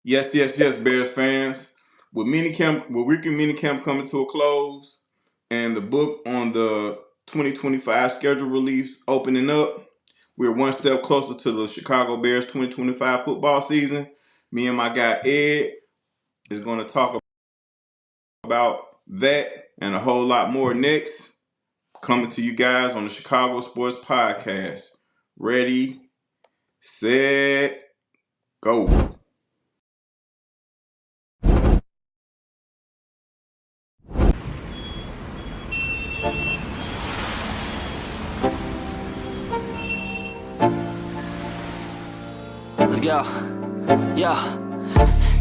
Yes, yes, yes, Bears fans. With weekend minicamp coming to a close, and the book on the 2025 schedule release opening up, we're one step closer to the Chicago Bears 2025 football season. Me and my guy Ed is going to talk about that and a whole lot more next. Coming to you guys on the Chicago Sports Podcast. Ready, set, go. Let's go. Yo.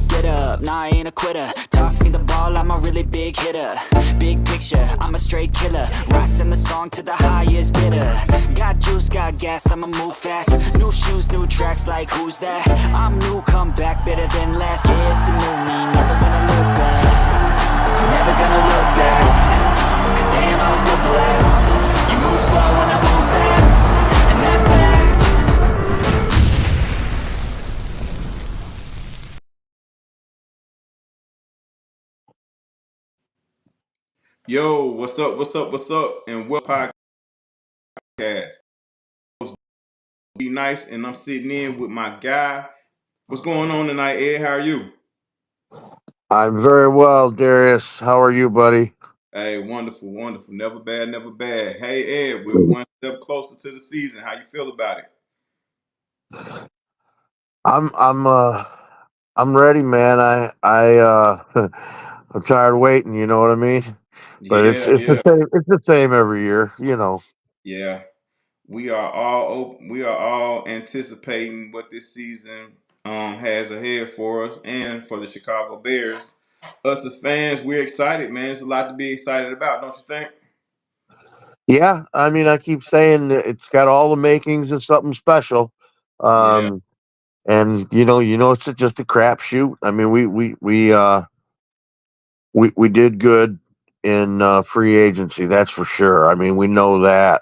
Get up, nah, I ain't a quitter. Toss me the ball, I'm a really big hitter. Big picture, I'm a straight killer. Rising the song to the highest bidder. Got juice, got gas, I'ma move fast. New shoes, new tracks, like who's that? I'm new, come back, better than last. Yeah, it's a new me, never gonna look back. Never gonna look back. Cause damn, I was built to last. You move slow and I move fast. And that's facts. Yo, what's up, what's up, what's up, and welcome podcast. Be nice, and I'm sitting in with my guy. What's going on tonight, Ed? How are you? I'm very well, Darius. How are you, buddy? Hey, wonderful, wonderful. Never bad, never bad. Hey, Ed, we're one step closer to the season. How you feel about it? I'm I'm uh I'm ready, man. I'm tired of waiting, you know what I mean? But Yeah, yeah, it's the same every year, you know. yeah. We are all open. We are all anticipating what this season has ahead for us and for the Chicago Bears. Us as fans, we're excited, man. It's a lot to be excited about, don't you think? Yeah, I mean I keep saying that it's got all the makings of something special. Yeah, Um and you know it's just a crapshoot. I mean we did good in free agency, that's for sure. I mean we know that.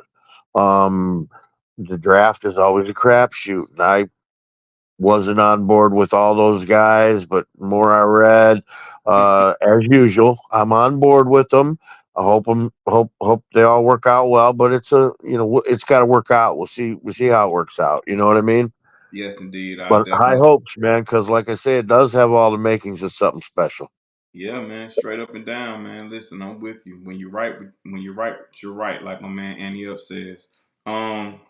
Um the draft is always a crapshoot. And I wasn't on board with all those guys, but the more I read, as usual, I'm on board with them. I hope they all work out well, but it's got to work out. We'll see how it works out. You know what I mean? yes, indeed. I But high definitely. hopes, man, because like I say, it does have all the makings of something special. Yeah, man, straight up and down, man. Listen, I'm with you. When you're right, you're right. Like my man Annie Up says. Um,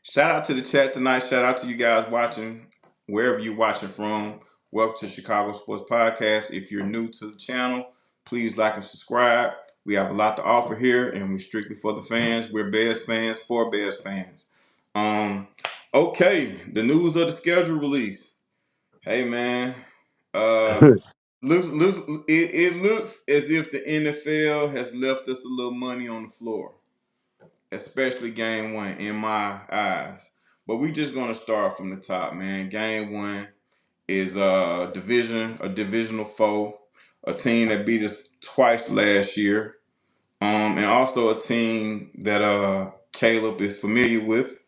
Shout out to the chat tonight. Shout out to you guys watching wherever you're watching from. Welcome to Chicago Sports Podcast. If you're new to the channel, please like and subscribe. We have a lot to offer here, and we're strictly for the fans. We're Bears fans for Bears fans. Um, okay, the news of the schedule release. Hey, man. Uh, looks it looks as if the NFL has left us a little money on the floor, especially game one in my eyes. But we just gonna start from the top, man. Game one is a divisional foe, a team that beat us twice last year, and also a team that Caleb is familiar with.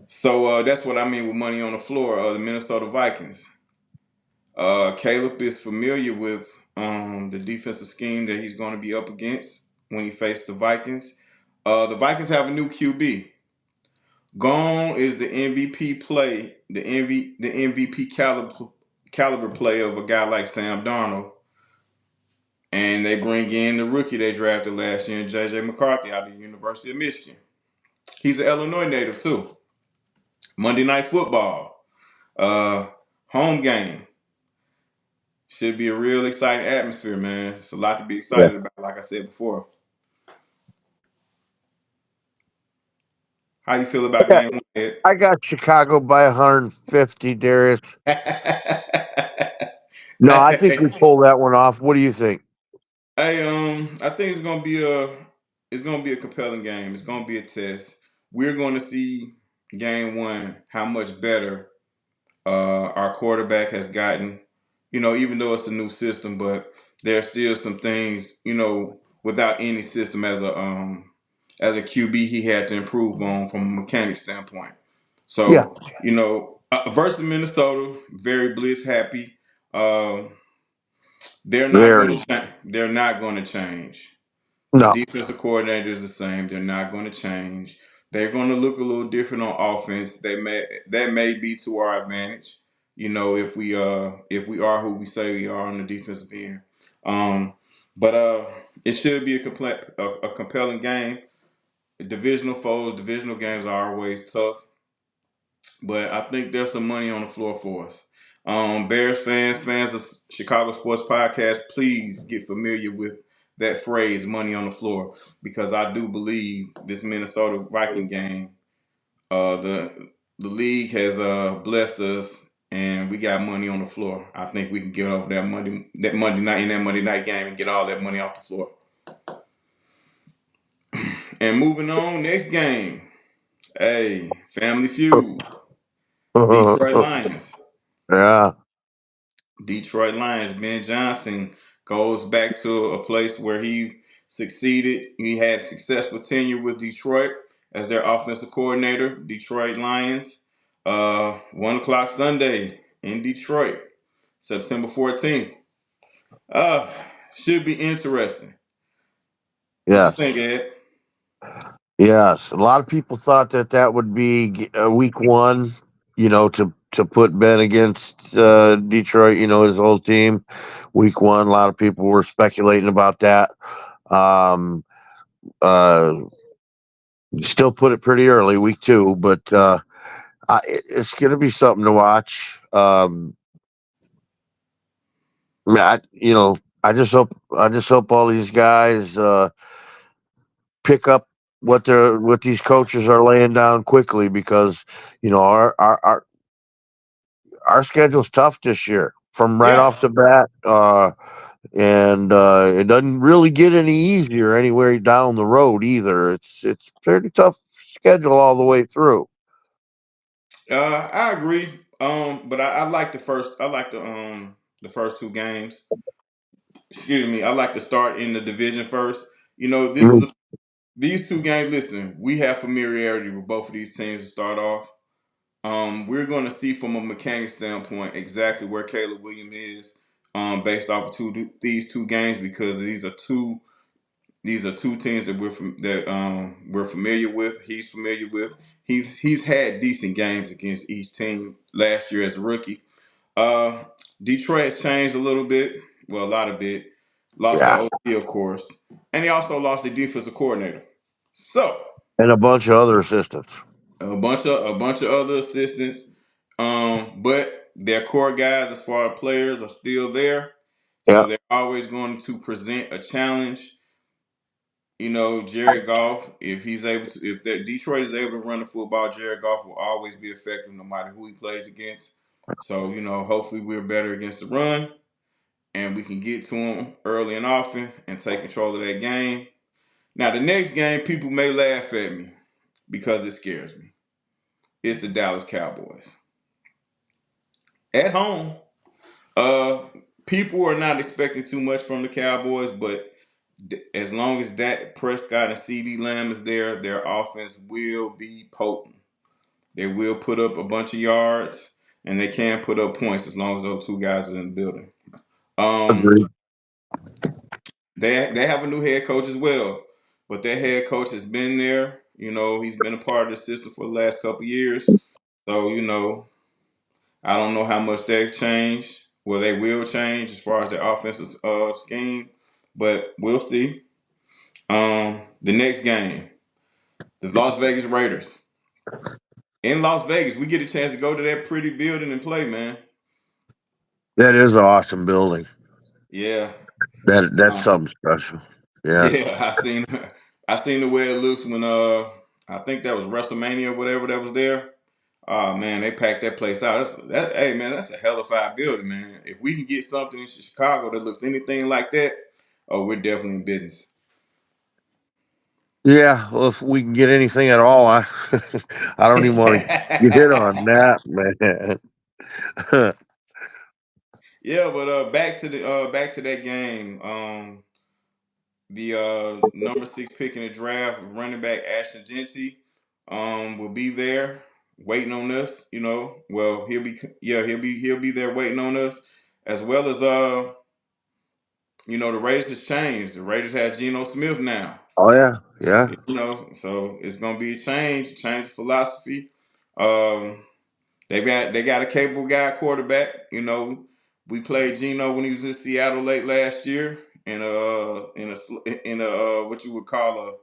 So that's what I mean with money on the floor. The Minnesota Vikings. Caleb is familiar with the defensive scheme that he's going to be up against when he faces the Vikings. The Vikings have a new QB. Gone is the MVP play, the MVP caliber play of a guy like Sam Darnold, and they bring in the rookie they drafted last year, JJ McCarthy out of the University of Michigan. He's an Illinois native too. Monday Night Football, uh, home game should be a real exciting atmosphere, man. It's a lot to be Yeah, excited about. Like I said before, how you feel about I game one, Ed? I got Chicago by 150, Darius. No, I think we Hey, pull that one off. What do you think? I think it's gonna be a compelling game. It's gonna be a test. We're going to see game one how much better our quarterback has gotten. You know, even though it's a new system, but there are still some things, without any system as a QB he had to improve on from a mechanic standpoint. Yeah, So, Versus Minnesota, very bliss happy. Um, they're not going Very. to change. They're not going to change. The No. defensive coordinator is the same. They're not going to change. They're going to look a little different on offense. That may be to our advantage. If we are who we say we are on the defensive end. Um, but it should be a compelling game. Divisional foes, divisional games are always tough, but I think there's some money on the floor for us. Bears fans of Chicago Sports Podcast, please get familiar with that phrase, money on the floor, because I do believe this Minnesota Viking game, the league has blessed us and we got money on the floor. I think we can get off that Monday night in that Monday night game and get all that money off the floor. And moving on, next game. Hey, Family Feud. Detroit Lions. Yeah. Detroit Lions, Ben Johnson goes back to a place where he succeeded. He had successful tenure with Detroit as their offensive coordinator. Detroit Lions, 1 o'clock Sunday in Detroit, September 14th. Uh, should be interesting. What you Yes. think, Ed? Yes. A lot of people thought that that would be week one, to put Ben against Detroit, his whole team. Week one, a lot of people were speculating about that. Um, uh, Still put it pretty early, week two, but it's going to be something to watch. Matt, I just hope all these guys pick up what these coaches are laying down quickly, because our schedule's tough this year from right Yeah. off the bat, and it doesn't really get any easier anywhere down the road either. It's pretty tough schedule all the way through. I agree. But I like the first. I like the first two games. Excuse me. I like to start in the division first. This is Mm. a These two games, listen, we have familiarity with both of these teams to start off. We're going to see from a mechanic standpoint exactly where Caleb Williams is, based off of these two games, because these are two teams that we're familiar with. He's familiar with. He's had decent games against each team last year as a rookie. Uh, Detroit has changed a little bit, well, a lot of bit. Lost their Yeah, OC, of course, and he also lost their defensive coordinator. So and a bunch of other assistants. a bunch of other assistants, but their core guys, as far as players, are still there. Yeah, So they're always going to present a challenge. Jared Goff, if he's able to, if that Detroit is able to run the football, Jared Goff will always be effective no matter who he plays against. So hopefully we're better against the run and we can get to him early and often and take control of that game. Now the next game, people may laugh at me because it scares me. It's the Dallas Cowboys at home. Uh, People are not expecting too much from the Cowboys, but as long as Dak Prescott and CD Lamb is there, their offense will be potent. They will put up a bunch of yards, and they can put up points as long as those two guys are in the building. Um, agreed. they have a new head coach as well, but that head coach has been there. He's been a part of the system for the last couple of years. So I don't know how much they've changed. Well, they will change as far as their offensive scheme, but we'll see. The next game, the Las Vegas Raiders in Las Vegas. We get a chance to go to that pretty building and play, man. That is an awesome building. Yeah, That's um, something special. Yeah. yeah. I seen the way it looks when I think that was WrestleMania, or whatever that was there. Oh man, they packed that place out. Hey man, that's a hell of a building, man. If we can get something in Chicago that looks anything like that, oh, we're definitely in business. Yeah, well, if we can get anything at all, I I don't even want to get on that, man. Yeah, but back to that game. The number 6 pick in the draft, running back Ashton Genty, will be there. waiting on us. Well, he'll be there waiting on us, as well as the Raiders has changed. The Raiders have Geno Smith now. Oh yeah, yeah. So it's gonna be a change of philosophy. Um, they got a capable guy quarterback. We played Geno when he was in Seattle late last year in a what you would call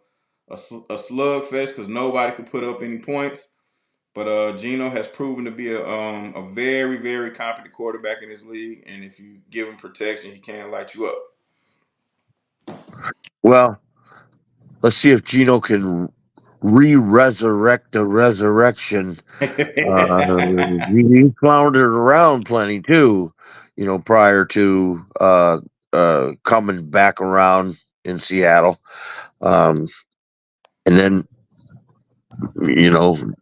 a slugfest because nobody could put up any points. But Geno has proven to be a very very competent quarterback in this league, and if you give him protection, he can light you up. Well, let's see if Gino can re-resurrect the resurrection. He floundered around plenty too, prior to coming back around in Seattle. Um, and then,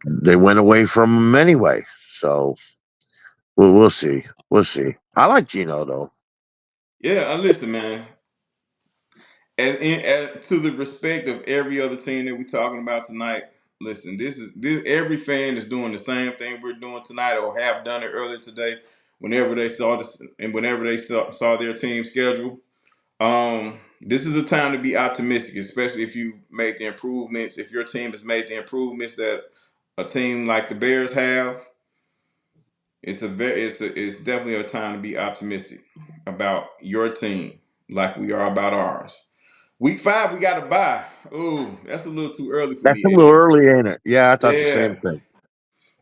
they went away from him anyway. So we'll see. We'll see. I like Gino though. Yeah, listen, man. And to the respect of every other team that we're talking about tonight, listen, this every fan is doing the same thing we're doing tonight or have done it earlier today. Whenever they saw this and whenever they saw their team schedule, this is a time to be optimistic, especially if you've made the improvements. If your team has made the improvements that a team like the Bears have, it's definitely a time to be optimistic about your team, like we are about ours. Week 5, we got to buy. Ooh, that's a little too early for That's a me, little Ed. early, ain't it? Yeah, I thought the Yeah, same thing.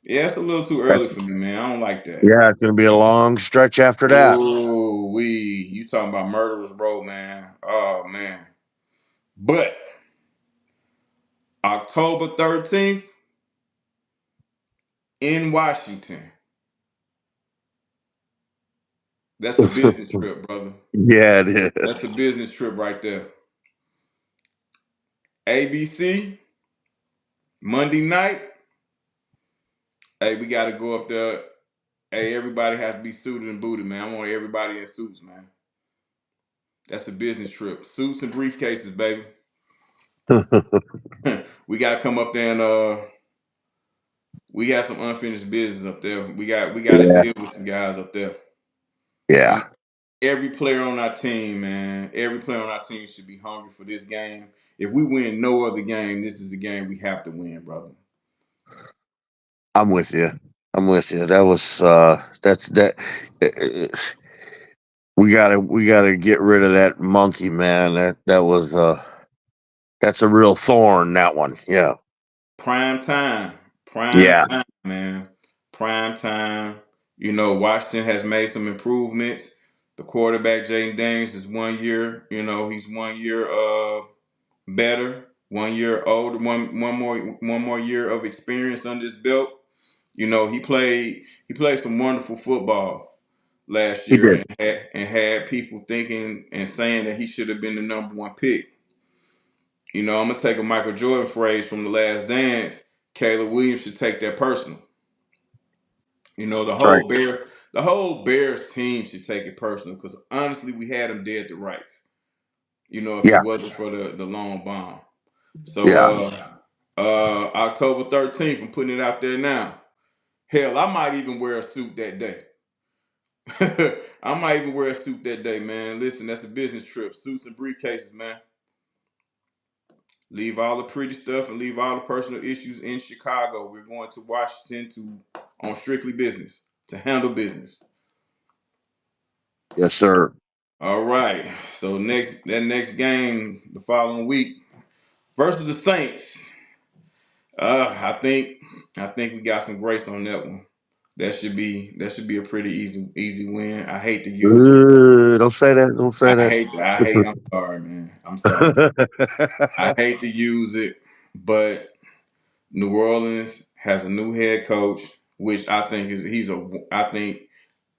yeah, it's a little too That's, early for me, man. I don't like that. yeah, it's gonna be a long stretch after that. Ooh, you talking about murderers row, man? Oh man. But October 13th in Washington. That's a business trip, brother. Yeah, it That's a is. business trip right there. ABC Monday night. Hey, we got to go up there. Hey, everybody has to be suited and booted, man. I want everybody in suits, man. That's a business trip. Suits and briefcases, baby. We gotta come up there and we got some unfinished business up there. We got to Yeah, deal with some guys up there. You know, yeah. every player on our team, man. Every player on our team should be hungry for this game. If we win no other game, this is the game we have to win, brother. I'm with you. I'm with you. That was that's that. uh, we gotta get rid of that monkey, man. That was that's a real thorn. That one. Yeah. Prime time, prime Yeah. time, man. Prime time. Washington has made some improvements. The quarterback Jayden Daniels is 1 year. He's 1 year better, 1 year older, one more year of experience under his belt. He played some wonderful football last He year did. and had people thinking and saying that he should have been the number one pick. I'm gonna take a Michael Jordan phrase from The Last Dance. Caleb Williams should take that personal. The That's right. whole Bears team should take it personal because honestly, we had them dead to rights. If it Yeah. wasn't for the long bomb. So Yeah. October 13th, I'm putting it out there now. Hell, I might even wear a suit that day. I might even wear a suit that day, man. Listen, that's a business trip. Suits and briefcases, man. Leave all the pretty stuff and leave all the personal issues in Chicago. We're going to Washington on strictly business, to handle business. Yes, sir. All right. So next game the following week versus the Saints. I think we got some grace on that one. That should be a pretty easy win. I hate to use it. Don't say that. Don't say I that. hate I hate I'm sorry, man. I'm sorry. I hate to use it, but New Orleans has a new head coach, which I think I think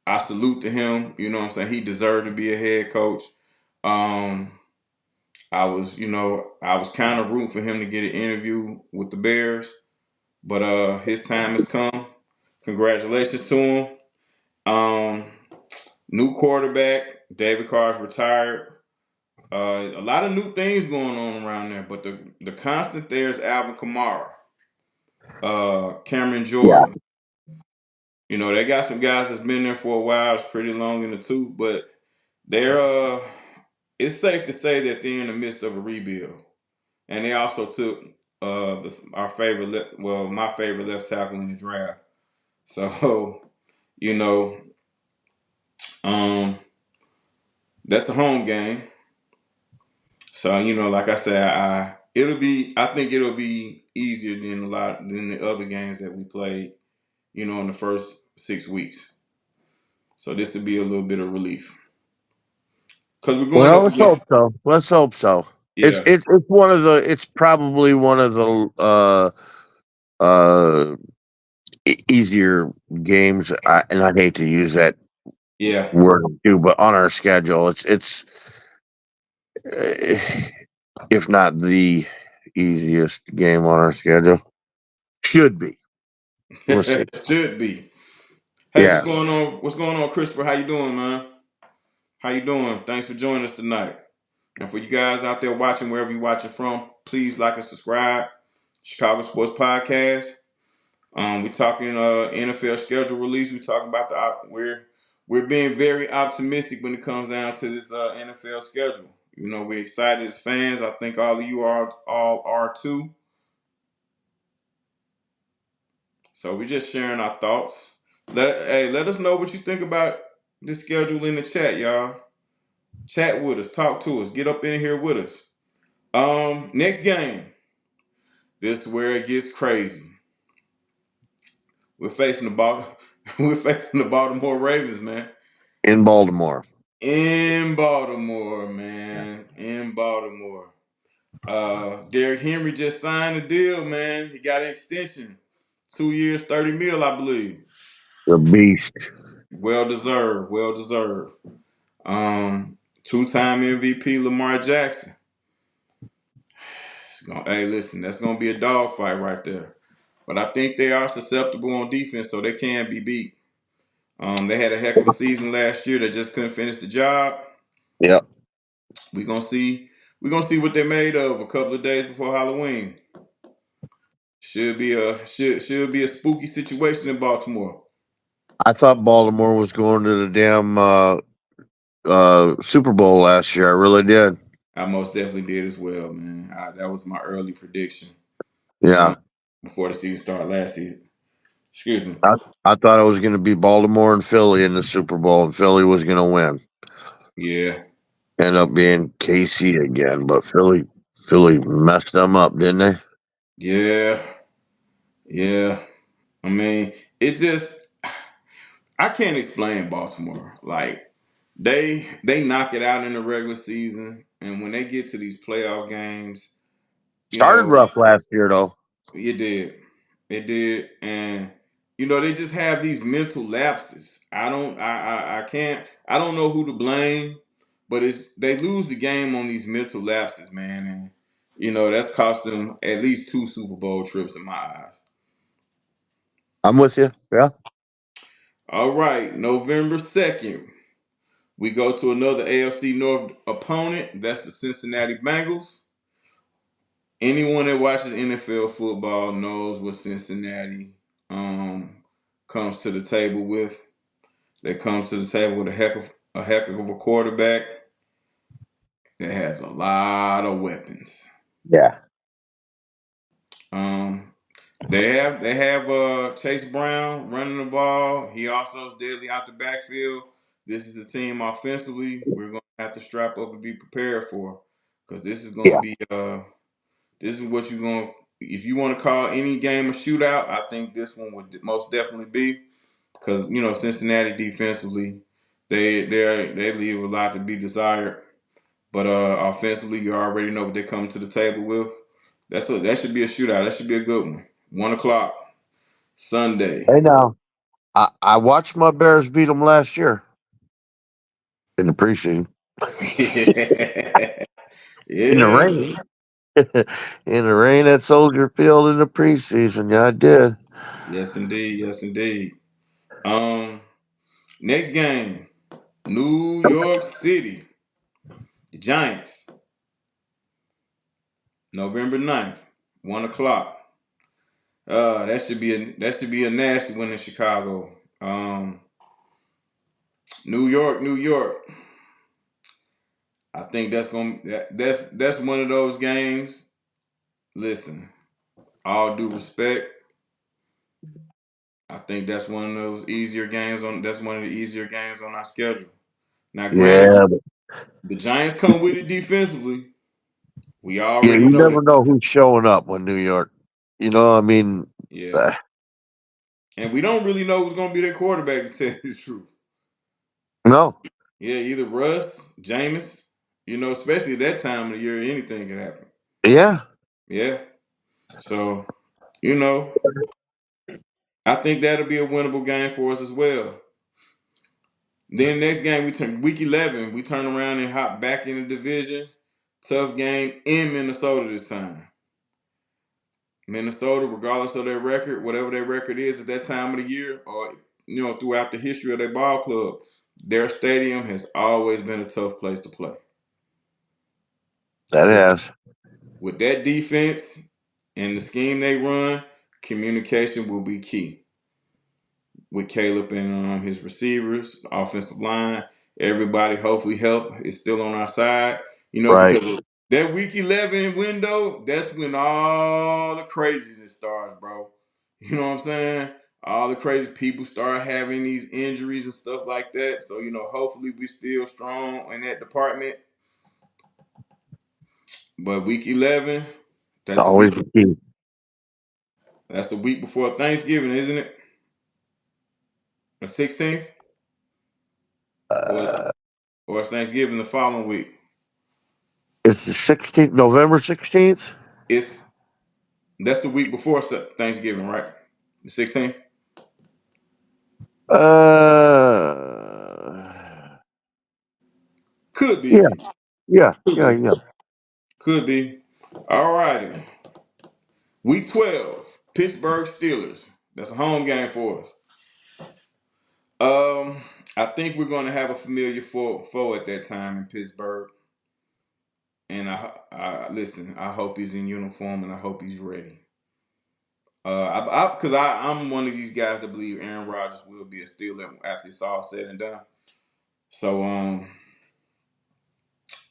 I salute to him. You know what I'm saying? He deserved to be a head coach. Um I was kind of rooting for him to get an interview with the Bears, but his time has come. Congratulations to him. Um, New quarterback, David Carr's retired. A lot of new things going on around there, but the constant there is Alvin Kamara. Cameron Yeah. Jordan. You know, they got some guys that's been there for a while. It's pretty long in the tooth, but they're it's safe to say that they're in the midst of a rebuild. And they also took our favorite, my favorite left tackle in the draft. So, you know, um, that's a home game. So, you know, like I said, I think it'll be easier than the other games that we played, you know, in the first 6 weeks. So this would be a little bit of relief because we're going Well, up let's against, hope so. Let's hope so. It's yeah, it's it's one of the. It's probably one of the uh easier games. And I hate to use that yeah. word too, but on our schedule, it's uh, if not the easiest game on our schedule. Should be. We'll see. Should be. Hey, what's Yeah. going on? What's going on, Christopher? How you doing, man? How you doing? Thanks for joining us tonight. And for you guys out there watching, wherever you're watching from, please like and subscribe. Chicago Sports Podcast. We talking NFL schedule release. We talking about we're being very optimistic when it comes down to this NFL schedule. You know, we're excited as fans. I think all of you all are too. So we're just sharing our thoughts. Let us know what you think about this schedule in the chat, y'all. Chat with us, talk to us, get up in here with us. Next game. This is where it gets crazy. We're facing the we're facing the Baltimore Ravens, man. In Baltimore. In Baltimore, man. In Baltimore. Derrick Henry just signed a deal, man. He got an extension. 2 years, 30 mil, I believe. The beast. Well deserved. Well deserved. Two-time MVP Lamar Jackson. Hey, listen, that's gonna be a dogfight right there. But I think they are susceptible on defense, so they can be beat. They had a heck of a season last year. They just couldn't finish the job. Yep. We're gonna see. We're gonna see what they're made of a couple of days before Halloween. Should be a spooky situation in Baltimore. I thought Baltimore was going to the damn Super Bowl last year. I really did. I most definitely did as well, man. That was my early prediction Yeah. before the season started last season. Excuse me. I, I thought it was going to be Baltimore and Philly in the Super Bowl, and Philly was going to win. Yeah, End up being KC again, but Philly messed them up, didn't they? yeah, yeah. I mean, it just I can't explain Baltimore. Like they knock it out in the regular season, and when they get to these playoff games, you Started know, rough last year, though. it did. It did. And you know, they just have these mental lapses. I can't I don't know who to blame, but it's they lose the game on these mental lapses, man. And you know, that's cost them at least two Super Bowl trips in my eyes. I'm with you. Yeah. All right, November 2nd, we go to another AFC North opponent. That's the Cincinnati Bengals. Anyone that watches NFL football knows what Cincinnati um, comes to the table with. They come to the table with a heck of a quarterback that has a lot of weapons. Yeah. Um, they have Chase Brown running the ball. He also is deadly out the backfield. This is a team offensively we're going to have to strap up and be prepared for because this is going to Yeah. be this is what you're going to if you want to call any game a shootout. I think this one would most definitely be because you know Cincinnati defensively they leave a lot to be desired. But offensively, you already know what they come to the table with. That should be a shootout. That should be a good one. 1 o'clock Sunday. Hey, now I watched my Bears beat them last year in the preseason in the Yeah. rain. In the rain at Soldier Field in the preseason. Yeah, I did. Yes, indeed. Yes, indeed. Um, Next game, New York City, the Giants, November 9th, 1 o'clock. That should be a nasty one in Chicago. New York, New York. I think that's one of those games. Listen, all due respect, I think that's one of those easier games on. That's one of the easier games on our schedule. Now, granted, Yeah, the Giants come with it defensively. We yeah. already You know that. never know who's showing up when New York. I mean, Yeah, uh, and we don't really know who's going to be their quarterback to tell you the truth. no. Yeah, either Russ, Jameis. Especially at that time of the year, anything can happen. Yeah, Yeah. So, you know, I think that'll be a winnable game for us as well. Then next game we turn week 11, we turn around and hop back in the division. Tough game in Minnesota this time. Minnesota, regardless of their record, whatever their record is at that time of the year, or throughout the history of their ball club, their stadium has always been a tough place to play. that With has. with that defense and the scheme they run, communication will be key. With Caleb and his receivers, offensive line, everybody hopefully health is still on our side. Right. Because of that week 11 window, that's when all the craziness starts, bro. You know what I'm saying? All the crazy people start having these injuries and stuff like that. So, hopefully we still strong in that department. But week 11, that's the Always week the key. that's the week before Thanksgiving, isn't it? The 16th? Or Uh, or is Thanksgiving the following week? it's the 16th, November 16th. It's That's the week before Thanksgiving, right? The 16th? Uh, Could yeah, be. yeah, Could yeah, be. yeah. Could be. All righty. Week 12, Pittsburgh Steelers. That's a home game for us. Um, I think we're going to have a familiar foe at that time in Pittsburgh. And listen, I hope he's in uniform and I hope he's ready. Because I'm one of these guys that believe Aaron Rodgers will be a Steeler after it's all said and done. So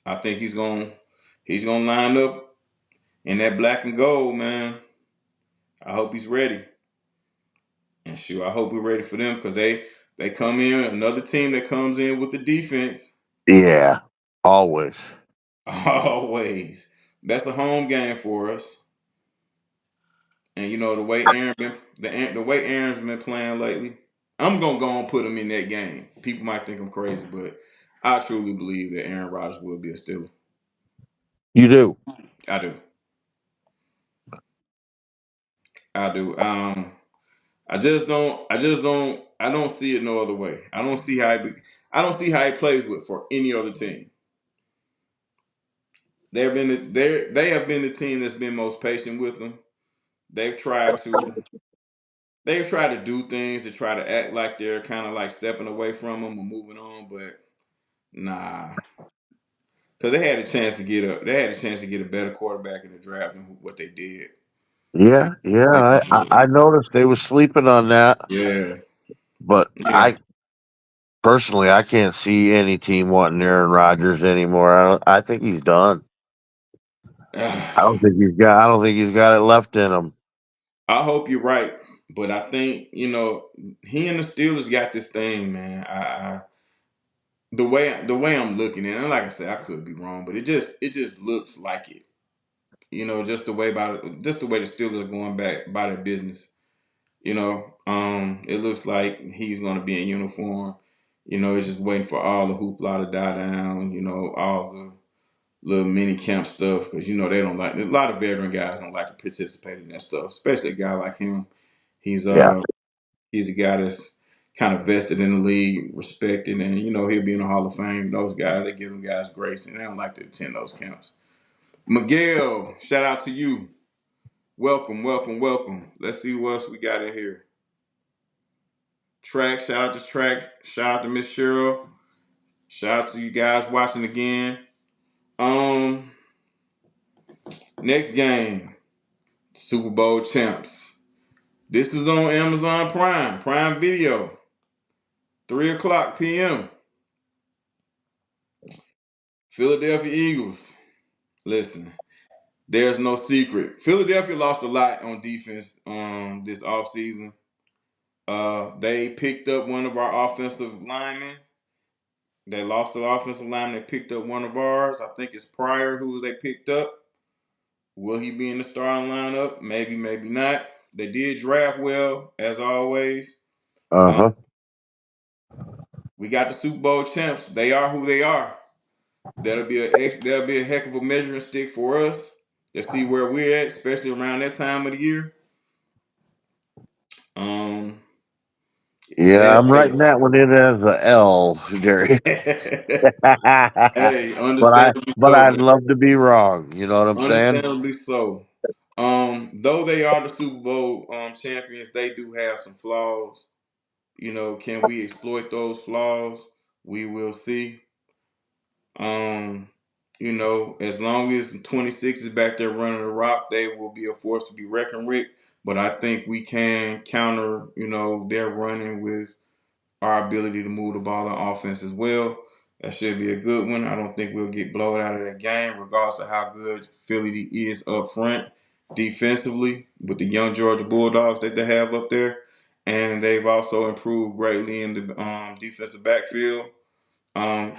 I think he's gonna line up in that black and gold, man. I hope he's ready. And shoot, I hope we're ready for them because they come in, another team that comes in with the defense Yeah, always. always. That's a home game for us. And the way the way Aaron's been playing lately, I'm gonna go and put him in that game. People might think I'm crazy, but I truly believe that Aaron Rodgers will be a Steeler. You do. I do. I do. I don't see it no other way. I don't see how he plays with for any other team. They have been the team that's been most patient with him. They've tried to they've tried to do things to try to act like they're kind of like stepping away from him or moving on, but nah, because they had a chance to get a better quarterback in the draft than what they did. Yeah, yeah. They I noticed they was sleeping on that, Yeah, but yeah. I can't see any team wanting Aaron Rodgers anymore. I think he's done. I don't think he's got it left in him. I hope you're right, but I think he and the Steelers got this thing, man. The way I'm looking at it, and like I said, I could be wrong, but it just looks like it. Just the way the Steelers are going back by their business. It looks like he's going to be in uniform. It's just waiting for all the hoopla to die down. All the little mini camp stuff because they don't like a lot of veteran guys don't like to participate in that stuff, especially a guy like him. He's Yeah, uh he's a guy that's kind of vested in the league, respected, and he'll be in the Hall of Fame. Those guys, they give them guys grace, and they don't like to attend those camps. Miguel, shout out to you. Welcome, welcome, welcome. Let's see what else we got in here. Track, shout out to Track, shout out to Miss Cheryl, shout out to you guys watching again. Um, Next game, Super Bowl champs. This is on Amazon Prime Video, 3 o'clock p.m. Philadelphia Eagles. Listen, there's no secret. Philadelphia lost a lot on defense this offseason. They picked up one of our offensive linemen. They lost the offensive lineman. They picked up one of ours. I think it's Pryor who they picked up. Will he be in the starting lineup? Maybe, maybe not. They did draft well, as always. Uh Um, huh. we got the Super Bowl champs. They are who they are. That'll be a heck of a measuring stick for us to see where we're at, especially around that time of the year. Um, Yeah, man, I'm writing hey, that one in as a L, Jerry. hey, but I understandably but so, I'd man. love to be wrong. You know what I'm saying? Understandably so. Though they are the Super Bowl champions, they do have some flaws. Can we exploit those flaws? We will see. Um, as long as 26 is back there running the rock, they will be a force to be reckoned with. But I think we can counter, their running with our ability to move the ball on offense as well. That should be a good one. I don't think we'll get blown out of that game, regardless of how good Philly is up front defensively with the young Georgia Bulldogs that they have up there. And they've also improved greatly in the defensive backfield. Um,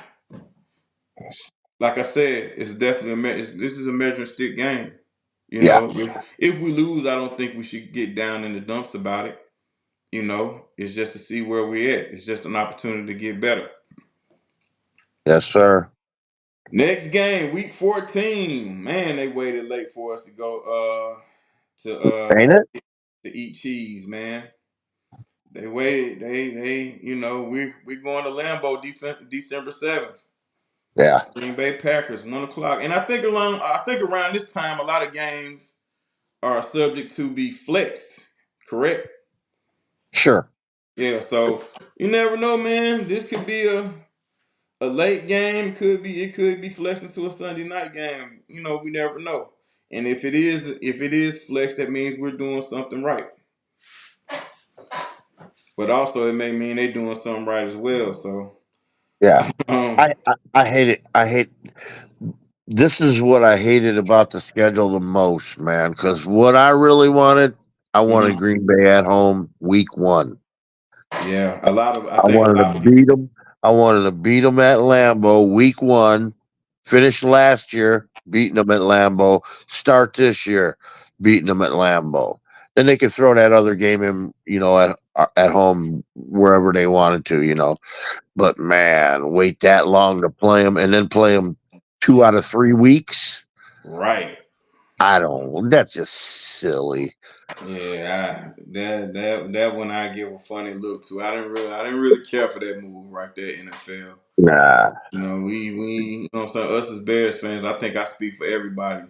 like I said, it's definitely this is a measuring stick game. Yeah, If we lose, I don't think we should get down in the dumps about it. It's just to see where we're at. It's just an opportunity to get better. yes, sir. Next game, week 14. Man, they waited late for us to go to Ain't it? to eat cheese, man. They waited. We're going to Lambeau December 7th. Yeah, Green Bay Packers, 1 o'clock. And I think around this time a lot of games are subject to be flexed, correct? sure. Yeah, so you never know, man. This could be a late game. It could be flexed into a Sunday night game. We never know. And if it is flexed, that means we're doing something right. But also it may mean they're doing something right as well. So Yeah, um, I hate it. I hate. This is what I hated about the schedule the most, man. Because what I really wanted, I wanted mhm. Green Bay at home week one. Yeah, I I think a wanted to lot of people. beat them. I wanted to beat them at Lambeau week one. Finish last year beating them at Lambeau. Start this year beating them at Lambeau. Then they could throw that other game in, at home wherever they wanted to, But man, wait that long to play them and then play them 2 out of 3 weeks. Right. I don't. That's just silly. Yeah, that one I give a funny look to. I didn't really care for that move right there, NFL. Nah. We what I'm saying, us as Bears fans, I think I speak for everybody.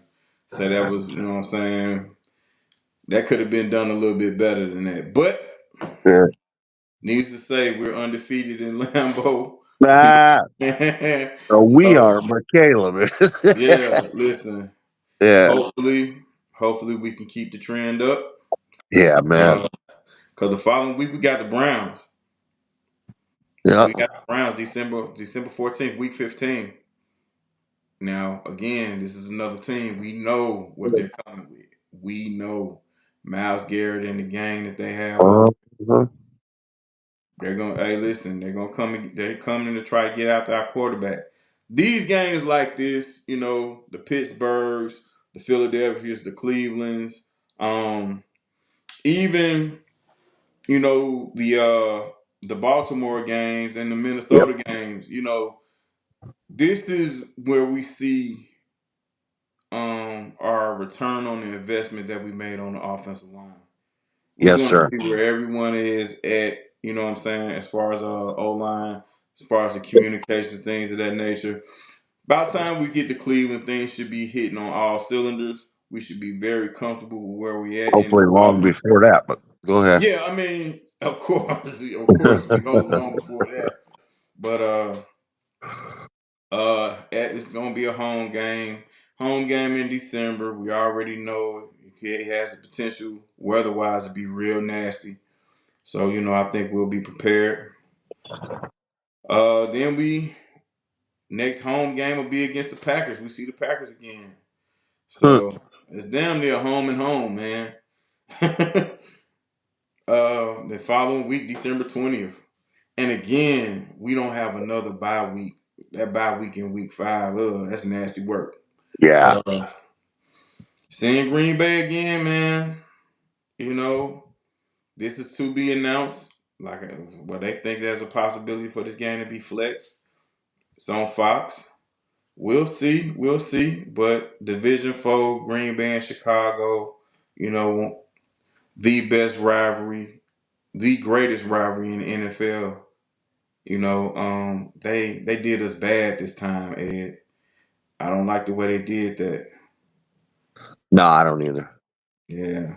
Say that was, what I'm saying, that could have been done a little bit better than that. But Yeah. needs to say we're undefeated in Lambeau. Ah, so we So are, but Caleb is. yeah, listen. Yeah. Hopefully we can keep the trend up. Yeah, man. Because the following week we got the Browns. Yeah. We got the Browns December 14th, week 15. Now, again, this is another team. We know what they're coming with. We know Myles Garrett and the gang that they have up. Uh-huh. They're gonna hey listen, they're coming to try to get after our quarterback. These games like this, the Pittsburghs, the Philadelphias, the Clevelands, even, the Baltimore games and the Yep. Minnesota games, this is where we see our return on the investment that we made on the offensive line. We're Yes, going to sir. see where everyone is at, you know what I'm saying, as far as O line, as far as the communication, things of that nature. By the time we get to Cleveland, things should be hitting on all cylinders. We should be very comfortable with where we at in Hopefully long offense. before that, but go ahead. Yeah, I mean, of course, we hope long before that. But it's gonna be a home game. Home game in December. We already know he has the potential weather-wise to be real nasty. So, I think we'll be prepared. Then we next home game will be against the Packers. We see the Packers again. Huh. So it's damn near home and home, man. The following week, December 20th. And again, we don't have another bye week. That bye week in week 5, that's nasty work. Yeah. Uh, Seeing Green Bay again, man. You know, this is to be announced. Like, they think there's a possibility for this game to be flexed. It's on Fox. We'll see. We'll see. But Division 4, Green Bay and Chicago, the best rivalry, the greatest rivalry in the NFL. They did us bad this time, Ed. I don't like the way they did that. No, I don't either. Yeah,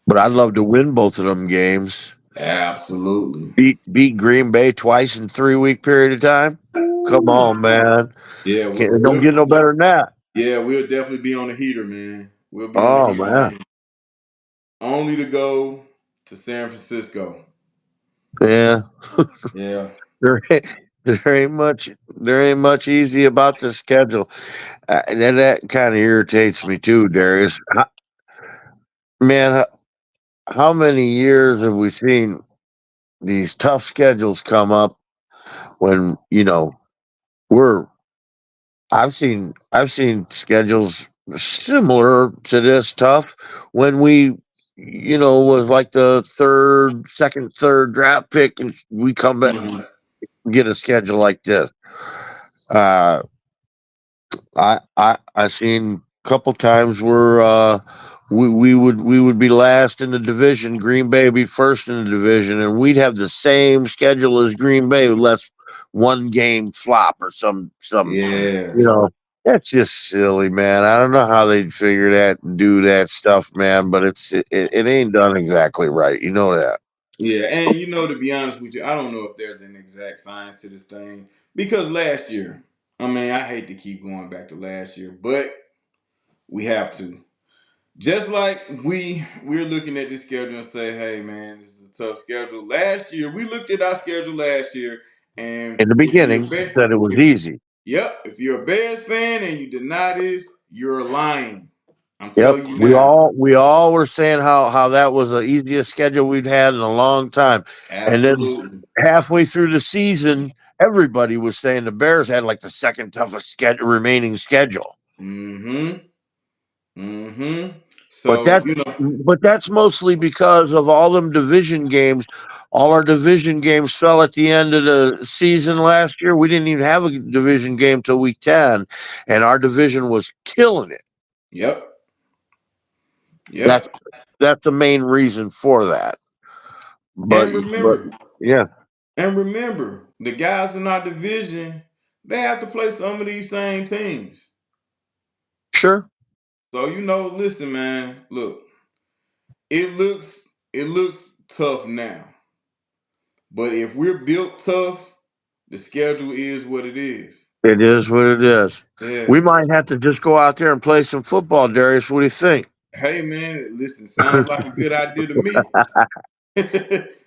But I'd love to win both of them games. absolutely. Beat Green Bay twice in 3 week period of time. Come Ooh. on, man. Yeah, It don't get no better than that. we'll definitely be on the heater, man. We'll be on the Oh heater, man. man. Only to go to San Francisco. Yeah. Yeah. There ain't, there ain't much easy about the schedule. And that kind of irritates me too, Darius. Man, how many years have we seen these tough schedules come up when, we're I've seen schedules similar to this tough when we was like the third draft pick and we come back Mhm. get a schedule like this. Uh I seen a couple times where we would be last in the division, Green Bay would be first in the division, and we'd have the same schedule as Green Bay, less one game flop or some Yeah. you know. That's just silly, man. I don't know how they'd figure that and do that stuff, man, but it ain't done exactly right. You know that. Yeah. And to be honest with you, I don't know if there's an exact science to this thing. Because last year, I mean, I hate to keep going back to last year, but we have to. Just like we're looking at this schedule and say, hey man, this is a tough schedule. Last year, we looked at our schedule last year, and In the if you're a beginning, Bear, said it was if easy. if you're a Bears fan and you deny this, you're lying. I'm Yep, telling you we now. all we all were saying how that was the easiest schedule we've had in a long time, and then Absolutely. halfway through the season, everybody was saying the Bears had like the second toughest remaining schedule. Mm-hmm. Mm-hmm. But So, that but that's mostly because of all them division games. All our division games fell at the end of the season last year. We didn't even have a division game till week 10, and our division was killing it. yep. That's Yep. that's the main reason for that. But And but remember, yeah, the guys in our division, they have to play some of these same teams. sure. So, listen, man, look, it looks tough now. But if we're built tough, the schedule is what it is. It is what it is. Yeah. We might have to just go out there and play some football, Darius. What do you think? Hey man, listen, sounds like a good idea to me.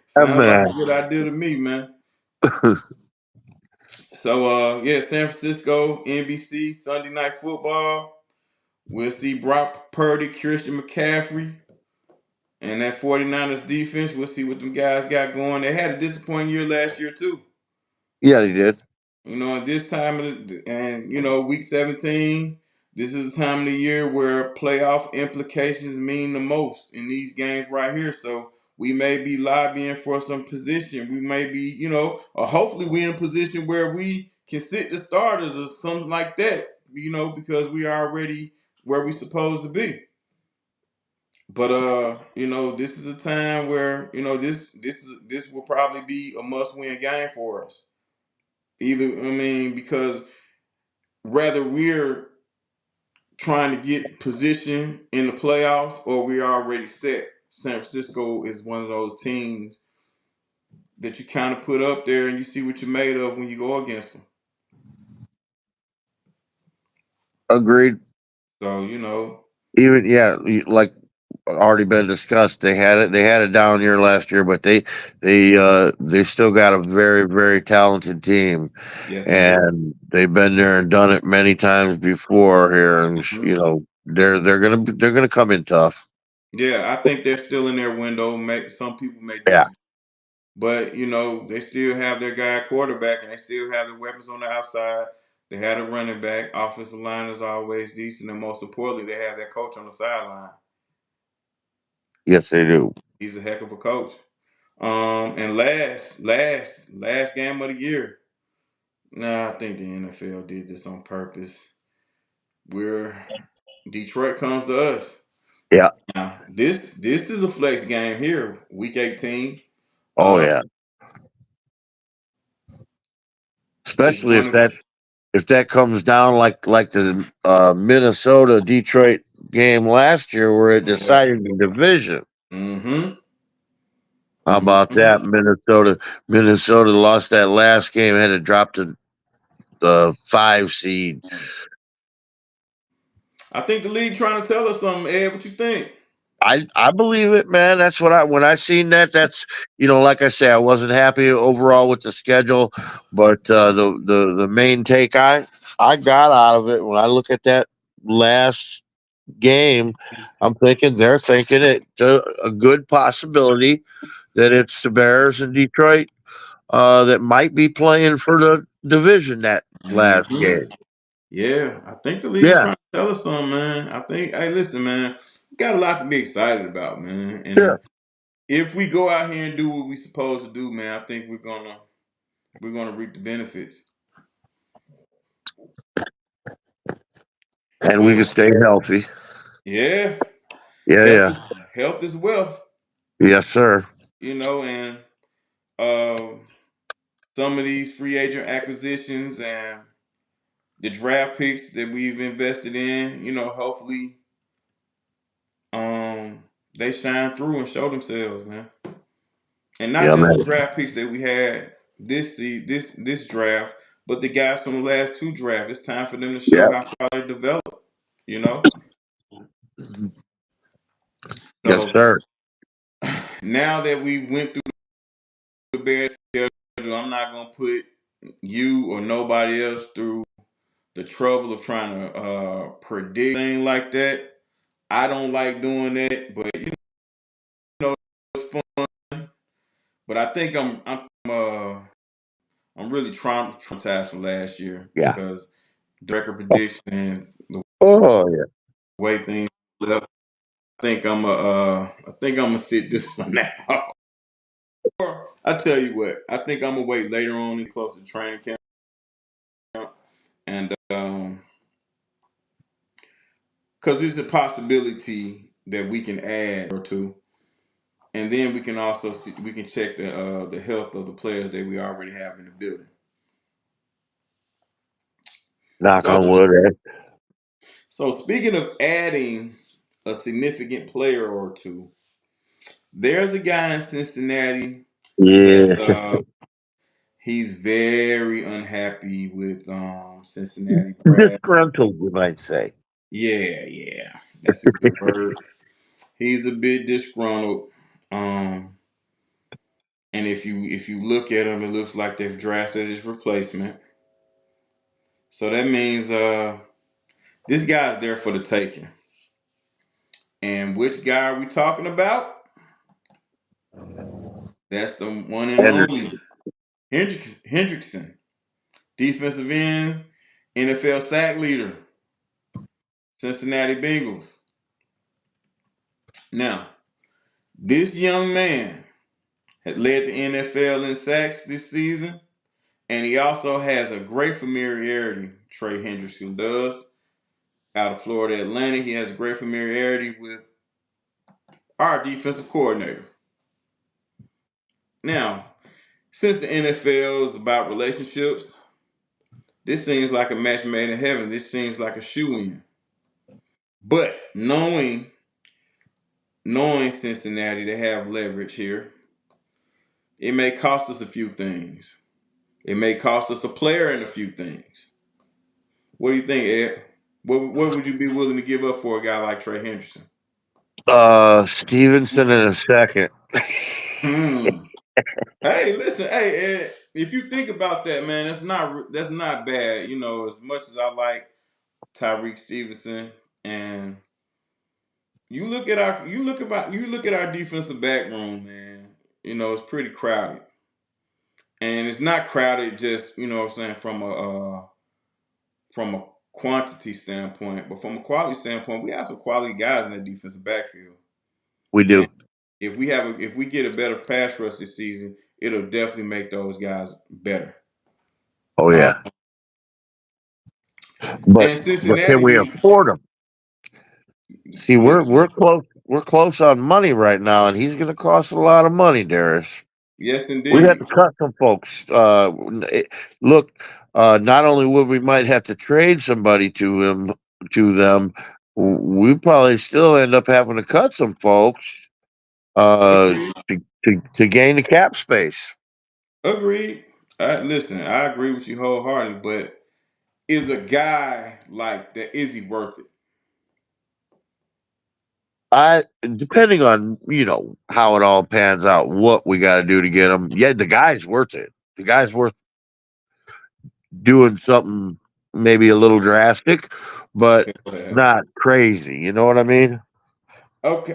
Sounds like a Man, good idea to me, man. So yeah, San Francisco, NBC, Sunday night football. We'll see Brock Purdy, Christian McCaffrey, and that 49ers defense. We'll see what them guys got going. They had a disappointing year last year too. yeah, he did. At this time and week 17, this is the time of the year where playoff implications mean the most in these games right here. So we may be lobbying for some position. We may be, or hopefully we in a position where we can sit the starters or something like that, because we are already where we supposed to be. But this is a time where, this will probably be a must win game for us. Either I mean, because whether we're trying to get position in the playoffs or we're already set. San Francisco is one of those teams that you kind of put up there and you see what you're made of when you go against them. Agreed. So, Even yeah, like already been discussed. They had it down here last year, but they still got a very very talented team, Yes, they do. and they've been there and done it many times before here, and Mhm. they're gonna come in tough. Yeah, I think they're still in their window. Some people may Yeah. disagree, but they still have their guy quarterback, and they still have the weapons on the outside. They had a running back. Offensive line is always decent, and most importantly, they have their coach on the sideline. Yes, they do. He's a heck of a coach. And last game of the year. Nah, I think the NFL did this on purpose. Where Detroit comes to us. Yeah. Now, this is a flex game here, week 18. Oh Uh, yeah. it's Especially one of if that comes down like the Minnesota Detroit game last year, where it yeah. decided the division. Mm-hmm. How about Mm-hmm. that? Minnesota lost that last game, had to drop to the 5 seed. I think the league trying to tell us something, Ed. What you think? I believe it, man. That's what I when I seen that. That's like I say, I wasn't happy overall with the schedule, but the main take I got out of it when I look at that last game, I'm thinking they're thinking it's a good possibility that it's the Bears in Detroit that might be playing for the division that last Mm-hmm. game. Yeah, I think the league's Yeah, trying to tell us something, man. I think, hey, listen, man, we got a lot to be excited about, man. yeah. And if we go out here and do what we supposed to do, man, I think we're gonna reap the benefits. And we But can stay healthy. yeah, Yeah, health yeah. is health is wealth, Yes, sir. and uh, some of these free agent acquisitions and the draft picks that we've invested in, hopefully um they shine through and show themselves, man. And not Yeah, just the man. draft picks that we had this draft, but the guys from the last two drafts. It's time for them to show Yeah. how far they develop, you know. Yes, So sir. now that we went through the Bears schedule, I'm not gonna put you or nobody else through the trouble of trying to predict things like that. I don't like doing that, but it's fun. But I think I'm really traumatized from last year Yeah. because the record prediction and the Oh, yeah. way things left. I think I'm gonna sit this one out. Or I tell you what, I think I'm gonna wait later on in close to training camp, and because there's a possibility that we can add or two, and then we can also we can check the health of the players that we already have in the building. Knock So on wood. Eh? so speaking of adding a significant player or two, there's a guy in Cincinnati that's Yeah. he's very unhappy with Cincinnati Brad. Disgruntled, you might say. Yeah, that's a good word. He's a bit disgruntled. Um, and if you look at him, it looks like they've drafted his replacement. So that means this guy's there for the taking. And which guy are we talking about? That's the one and Henderson. only Hendrickson, defensive end, NFL sack leader, Cincinnati Bengals. Now, this young man had led the NFL in sacks this season, and he also has a great familiarity, Trey Hendrickson does, out of Florida Atlantic. He has a great familiarity with our defensive coordinator. Now, since the NFL is about relationships, this seems like a match made in heaven. This seems like a shoe in. But knowing Cincinnati, they have leverage here. It may cost us a few things. It may cost us a player in a few things. What do you think, Ed? What would you be willing to give up for a guy like Trey Henderson? Stevenson in a second. Hmm. Hey, listen. Hey, if you think about that, man, that's not bad. You know, as much as I like Tyreek Stevenson, and you look at our defensive back room, man. You know, it's pretty crowded, and it's not crowded just what I'm saying from a quantity standpoint, but from a quality standpoint, we have some quality guys in the defensive backfield. We And do. if we get a better pass rush this season, it'll definitely make those guys better. Oh Uh, yeah, but and can Cincinnati we needs afford him? See, we're listen. close. We're close on money right now, and he's going to cost a lot of money, Darius. Yes, We have to indeed. cut some folks. Look, not only would we might have to trade somebody to them, we probably still end up having to cut some folks Agreed. to gain the cap space. Agreed. Listen, I agree with you wholeheartedly, but is a guy like that, is he worth it? I depending on how it all pans out, what we got to do to get him. Yeah, the guy's worth it. The guy's worth doing something maybe a little drastic, but not crazy. You know what I mean?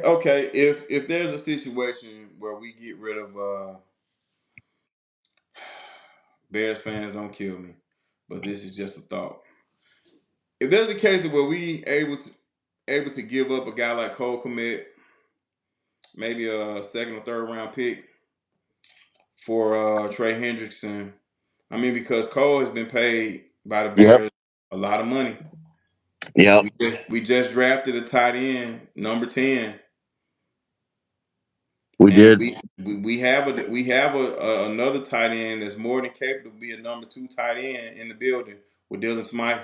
Okay. If there's a situation where we get rid of Bears fans, don't kill me, but this is just a thought. If there's a case where we able to give up a guy like Cole Kmet, maybe a second or third round pick for Trey Hendrickson. I mean, because Cole has been paid by the Yep. Bears a lot of money. Yep. We just drafted a tight end, number 10, We and did. we have another tight end that's more than capable to be a number 2 tight end in the building with Dylan Smythe.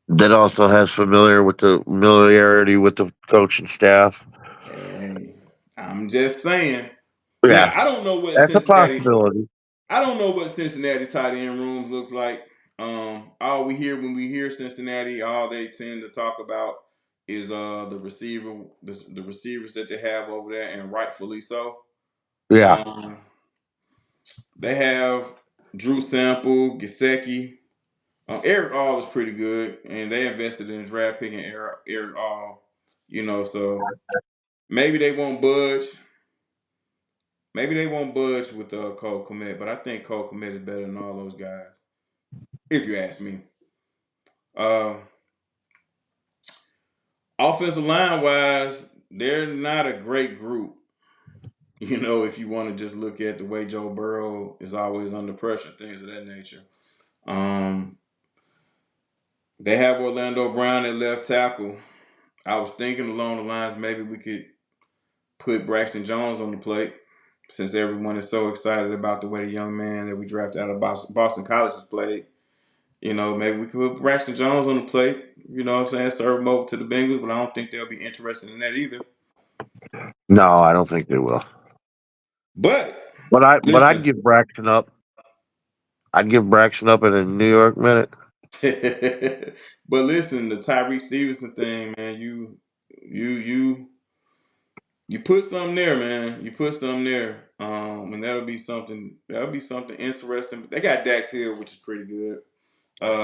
That also has familiarity with the coaching staff. Hey, I'm just saying. Now Yeah, that's a possibility. I don't know what Cincinnati tight end rooms looks like. All we hear when we hear Cincinnati, all they tend to talk about is the receivers that they have over there, and rightfully so. Yeah, Um, they have Drew Sample, Gesicki. Eric All is pretty good, and they invested in a draft pick in Eric All. So maybe they won't budge. Maybe they won't budge with Cole Kmet, but I think Cole Kmet is better than all those guys, if you ask me. Uh, Offensive line wise, they're not a great group. If you want to just look at the way Joe Burrow is always under pressure, things of that nature. Um, they have Orlando Brown at left tackle. I was thinking along the lines maybe we could put Braxton Jones on the plate since everyone is so excited about the way the young man that we drafted out of Boston College has played. Maybe we could put Braxton Jones on the plate. You know what I'm saying? Serve him over to the Bengals, but I don't think they'll be interested in that either. no, I don't think they will. But But I'd listen, give Braxton up. I'd give Braxton up in a New York minute. but listen, the Tyreek Stevenson thing, man, you you you put something there, man. You put something there. And that'll be something interesting. They got Dax Hill, which is pretty good.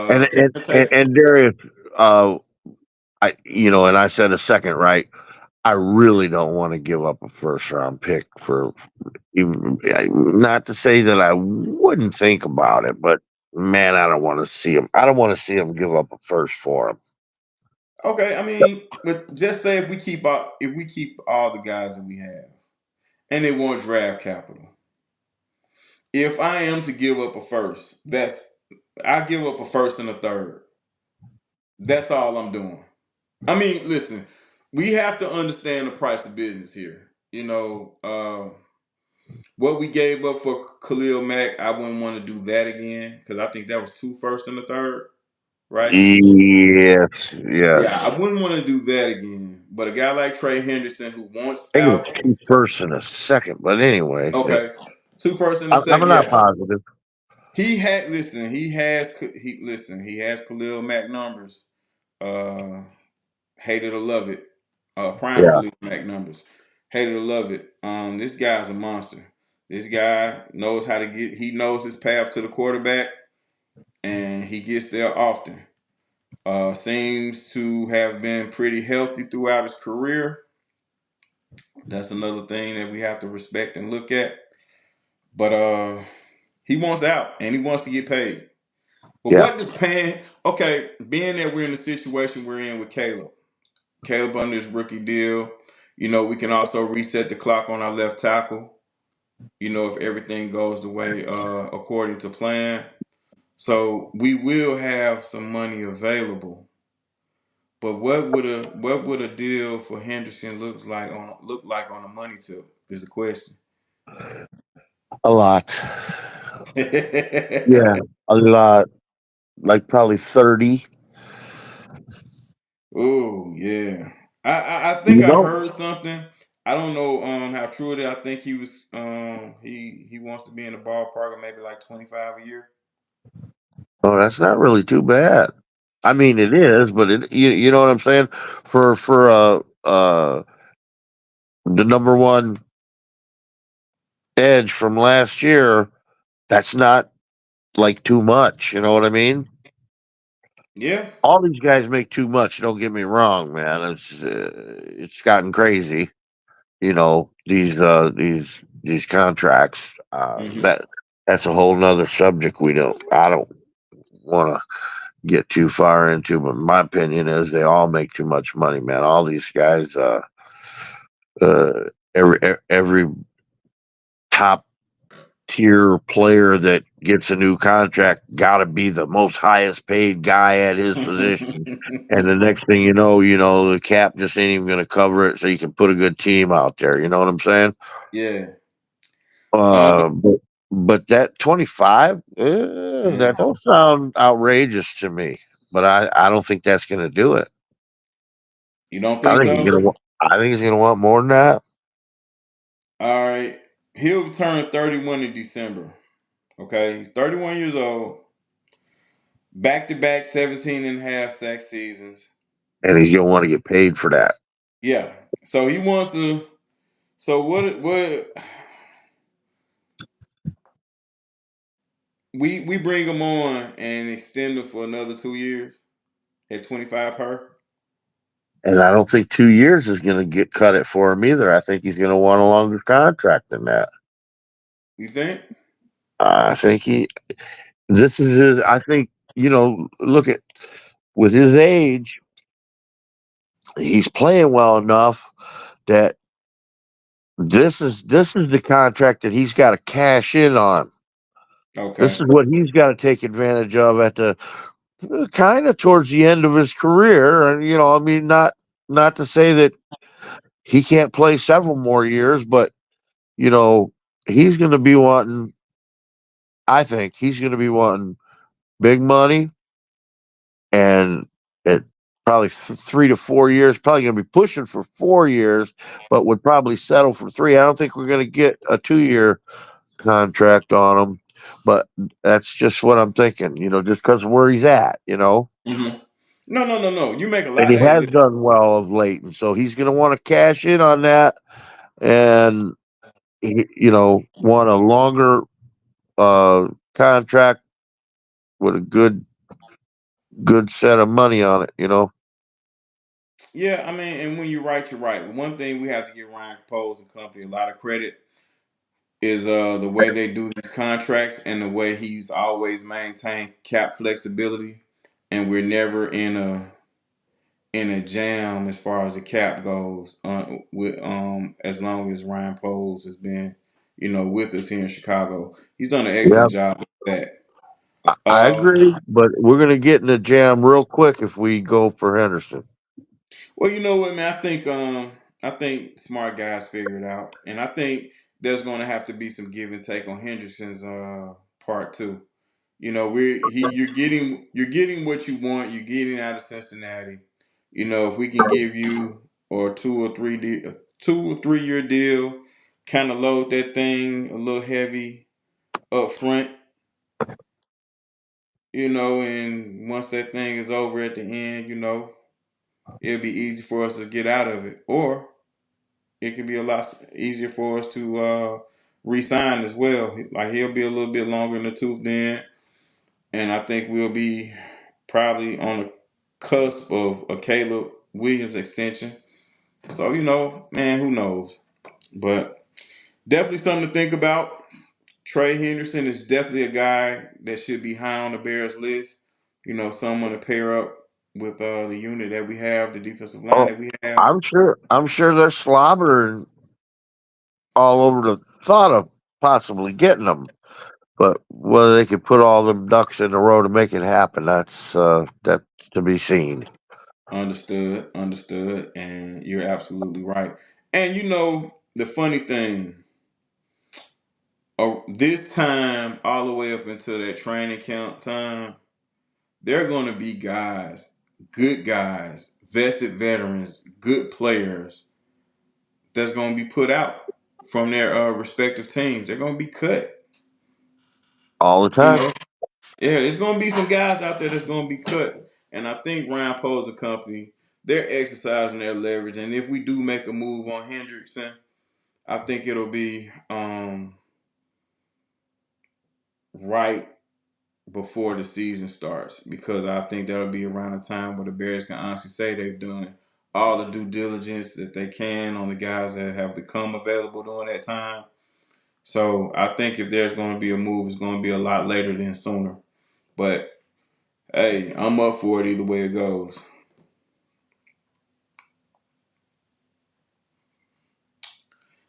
And and Kevin and, Taylor. and Darius, uh, and I said a second, right? I really don't want to give up a first round pick for even. Not to say that I wouldn't think about it, but man, I don't want to see him. I don't want to see him give up a first for him. Okay, I mean, but just say if we keep all the guys that we have and they want draft capital. If I am to give up a first, I give up a first and a third. That's all I'm doing. I mean, listen, we have to understand the price of business here. What we gave up for Khalil Mack, I wouldn't want to do that again because I think that was two first and a third, right? Yes, Yeah, I yes. wouldn't want to do that again. But a guy like Trey Henderson who wants I think it out, was two first and a second, but anyway, okay, two first and a I'm second, not yeah. positive. He had listen. He has Khalil Mack numbers. Uh, hate it or love it. Prime Yeah. Khalil Mack numbers. Hate it or love it. This guy's a monster. This guy knows how to get. He knows his path to the quarterback, and he gets there often. Seems to have been pretty healthy throughout his career. That's another thing that we have to respect and look at. But he wants out and he wants to get paid. But Yeah. what does paying? Okay, being that we're in the situation we're in with Caleb, Caleb under his rookie deal. We can also reset the clock on our left tackle. If everything goes the way according to plan, so we will have some money available. But what would a deal for Henderson look like on a money tip is the question. A lot. Yeah. A lot. Like probably 30. Oh yeah, I think You I know? heard something. I don't know how true it is. I think he was he wants to be in the ballpark of maybe like 25 a year. Oh, that's not really too bad. I mean, it is, but you know what I'm saying? For the number one edge from last year, that's not like too much. You know what I mean? Yeah. All these guys make too much. Don't get me wrong, man. It's gotten crazy. These contracts. Hmm. That's a whole nother subject. I don't want to get too far into, but my opinion is they all make too much money, man. All these guys, uh, every top tier player that gets a new contract got to be the most highest paid guy at his position. And the next thing the cap just ain't even going to cover it, so you can put a good team out there. You know what I'm saying? Yeah. Uh, But that 25, yeah. that don't sound outrageous to me. But I don't think that's going to do it. You don't I think think he's so? going to. I think he's going to want more than that. All right. He'll turn 31 in December. Okay. He's 31 years old. Back to back 17 and a half sack seasons. And he's going to want to get paid for that. Yeah. So he wants to. So what? We bring him on and extend him for another 2 years at 25 per. And I don't think 2 years is going to get cut it for him either. I think he's going to want a longer contract than that. You think? I think this is his, I think, look at, with his age, he's playing well enough that this is the contract that he's got to cash in on. This Okay. is what he's got to take advantage of at the kind of towards the end of his career. And, I mean, not to say that he can't play several more years, but, you know, he's going to be wanting, I think he's going to be wanting big money, and at probably 3 to 4 years, probably going to be pushing for 4 years, but would probably settle for three. I don't think we're going to get a 2 year contract on him, but that's just what I'm thinking, just because of where he's at. Hmm. No, no, no, no. You make a And lot. he Hey, has listen. done well of late. And so he's going to want to cash in on that and, want a longer contract with a good set of money on it. Yeah, I mean, and when you're right, you're right. One thing we have to give Ryan Poles and company a lot of credit is the way they do these contracts and the way he's always maintained cap flexibility, and we're never in a jam as far as the cap goes. With as long as Ryan Poles has been, with us here in Chicago, he's done an Yeah, excellent job with that. I Uh, agree, but we're going to get in a jam real quick if we go for Henderson. well, you know what, man? I think smart guys figure it out, and I think there's going to have to be some give and take on Henderson's part too. You're getting what you want. You're getting out of Cincinnati. If we can give you or 2 or 3 year deal, kind of load that thing a little heavy up front. And once that thing is over at the end, it'll be easy for us to get out of it. Or it could be a lot easier for us to re-sign as well. Like he'll be a little bit longer in the tooth then, and I think we'll be probably on the cusp of a Caleb Williams extension. So man, who knows? But definitely something to think about. Trey Henderson is definitely a guy that should be high on the Bears list. Someone to pair up with the unit that we have, the defensive line Oh, that we have. I'm sure they're slobbering all over the thought of possibly getting them. But whether they could put all them ducks in a row to make it happen, that's to be seen. Understood, understood, and you're absolutely right. And the funny thing, this time all the way up until that training camp time, there are going to be guys, good guys, vested veterans, good players that's going to be put out from their respective teams. They're going to be cut. All the You time. know, yeah, it's going to be some guys out there that's going to be cut, and I think Ryan Poe's a company. They're exercising their leverage, and if we do make a move on Hendrickson, I think it'll be right before the season starts because I think that'll be around the time where the Bears can honestly say they've done all the due diligence that they can on the guys that have become available during that time. So I think if there's going to be a move, it's going to be a lot later than sooner. But hey, I'm up for it either way it goes.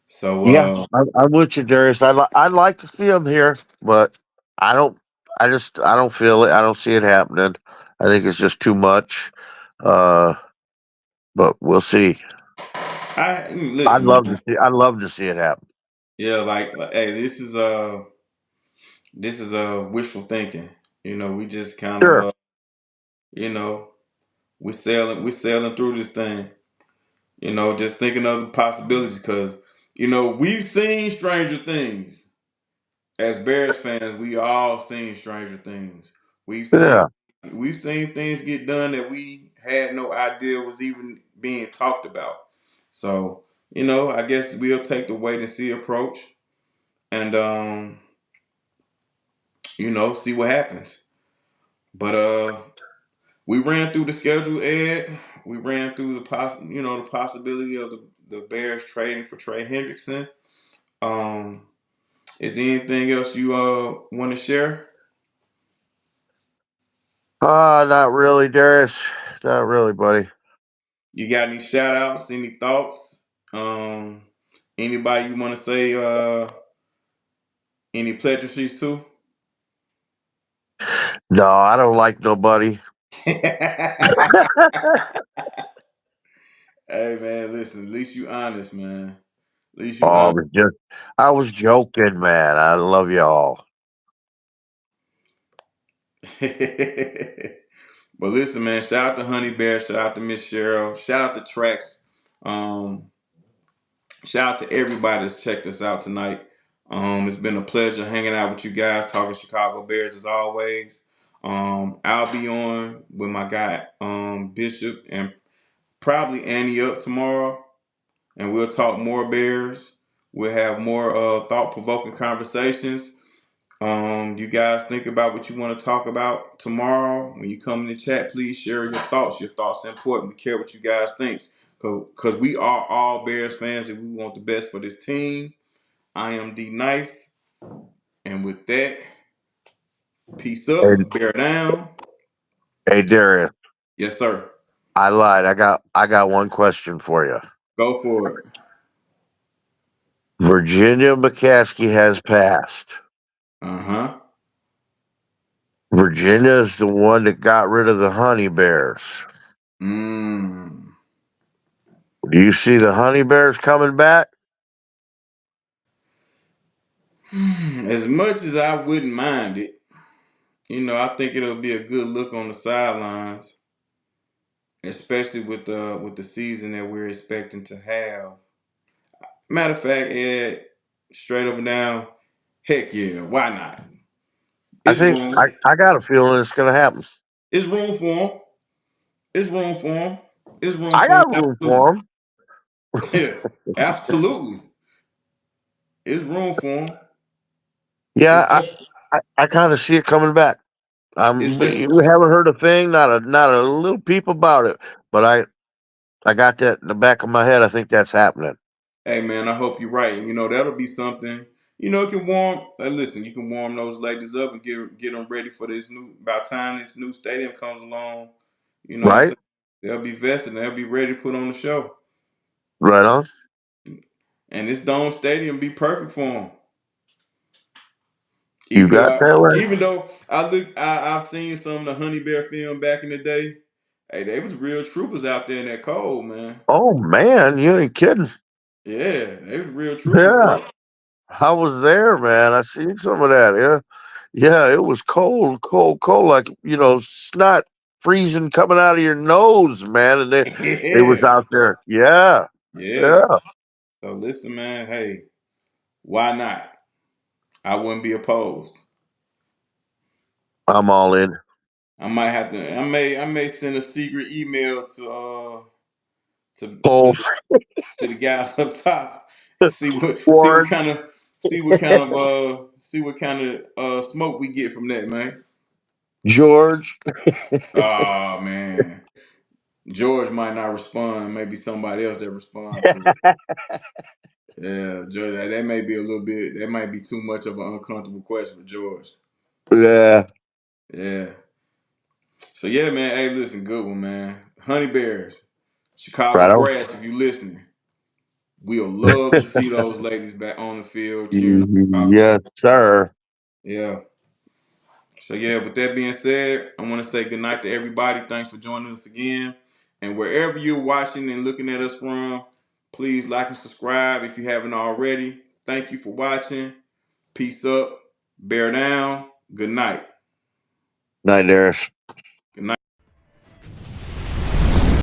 So Yeah, I'm with you, Darius. I'd like to see them here, but I don't. I don't feel it. I don't see it happening. I think it's just too much. Uh, but we'll see. I listen, man. I'd love to see it happen. Yeah, hey, this is wishful thinking. We just kind of Sure. you know, we're sailing through this thing. Just thinking of the possibilities because we've seen stranger things. As Bears fans, we all seen stranger things. We've seen Yeah. we've seen things get done that we had no idea was even being talked about. So, I guess we'll take the wait and see approach and see what happens. But we ran through the schedule, Ed. We ran through the possibility of the Bears trading for Trey Hendrickson. Um, is there anything else you want to share? Not really, Darius. Not really, buddy. You got any shout outs, any thoughts? Anybody you want to say any pleasantries to? No, I don't like nobody. Hey man, listen, at least you honest, man. At least you Oh, honest. I was joking, man. I love y'all. But listen, man, shout out to Honey Bear, shout out to Miss Cheryl, shout out to Trax. Um, Shout out to everybody that's checked us out tonight. It's been a pleasure hanging out with you guys, talking Chicago Bears as always. I'll be on with my guy Bishop and probably Annie up tomorrow, and we'll talk more Bears. We'll have more thought-provoking conversations. You guys think about what you want to talk about tomorrow. When you come in the chat, please share your thoughts. Your thoughts are important. We care what you guys think. Because we are all Bears fans and we want the best for this team. I am D Nice. And with that, peace Hey, up, bear down. hey, Darius. Yes, sir. I lied. I got one question for you. Go for it. Virginia McCaskey has passed. Uh-huh. Virginia is the one that got rid of the honey bears. Mm. Do you see the honey bears coming back? As much as I wouldn't mind it, I think it'll be a good look on the sidelines, especially with the season that we're expecting to have. Matter of fact, Ed, straight up and down, heck yeah, why not? I It's think room. I got a feeling it's going to happen. It's room for him. It's room for him. It's room I for him. got room Absolutely. for him. Yeah, absolutely. It's room for him. It's Yeah, def- I kind of see it coming back. it's We def- haven't heard a thing, not a little peep about it. But I got that in the back of my head. I think that's happening. Hey man, I hope you're right. You know that'll be something. You know, it can warm. Listen, you can warm those ladies up and get them ready for this new. By the time this new stadium comes along, you know what I'm Right? saying, they'll be vested. And they'll be ready to put on the show. Right on. And this dome stadium be perfect for them. You got that right. Even though I've seen some of the Honey Bear film back in the day. Hey, they was real troopers out there in that cold, man. Oh man, you ain't kidding. Yeah, they was real troopers, Yeah, bro. I was there, man. I seen some of that. Yeah, yeah. It was cold, cold, cold. Like snot freezing coming out of your nose, man. And they was Yeah, out there. Yeah, yeah. yeah. So listen, man. Hey, why not? I wouldn't be opposed. I'm all in. I might have to. I may send a secret email to Cold. to to the guys up top. Warren, See what kind of smoke we get from that, man. George. Oh man, George might not respond. Maybe somebody else that respond to it. Yeah, George, that may be a little bit. That might be too much of an uncomfortable question for George. Yeah, Yeah. So yeah, man. Hey, listen, good one, man. Honey Bears, Chicago right on. Brass. If you listening, we'll love to see those ladies back on the field cheering on Chicago. Yes, sir. Yeah. So yeah, with that being said, I want to say good night to everybody. Thanks for joining us again. And wherever you're watching and looking at us from, please like and subscribe if you haven't already. Thank you for watching. Peace up. Bear down. Good night. Night, Darius.